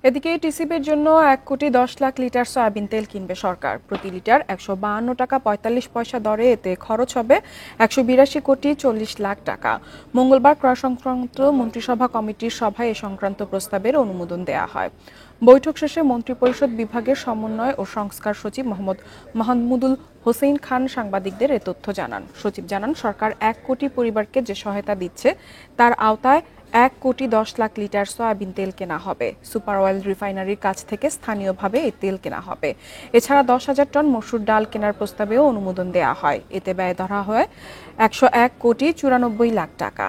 এদিকে টিসিবির জন্য 1,10,00,000 litre soybean তেল কিনবে সরকার। প্রতি লিটার 152 টাকা 45 পয়সা দরে এতে খরচ হবে 182,40,00,000 টাকা। মঙ্গলবার ক্রয় সংক্রান্ত মন্ত্রিসভা কমিটির সভায় এ সংক্রান্ত প্রস্তাবের অনুমোদন দেয়া হয়। বৈঠক শেষে মন্ত্রিপরিষদ বিভাগের সমন্বয় ও সংস্কার সচিব মোহাম্মদ মাহমুদুল হোসেন খান সাংবাদিকদের এ তথ্য জানান। সচিব জানান, সরকার 1 কোটি পরিবারকে যে সহায়তা দিচ্ছে তার আওতায় 1,10,00,000 লিটার সয়াবিন তেল কেনা হবে। সুপার অয়েল রিফাইনারির কাছ থেকে স্থানীয়ভাবে এই তেল কেনা হবে। এছাড়া 10,000 টন মসুর ডাল কেনার প্রস্তাবেও অনুমোদন দেওয়া হয়। এতে ব্যয় ধরা হয় 101,94,00,000 টাকা।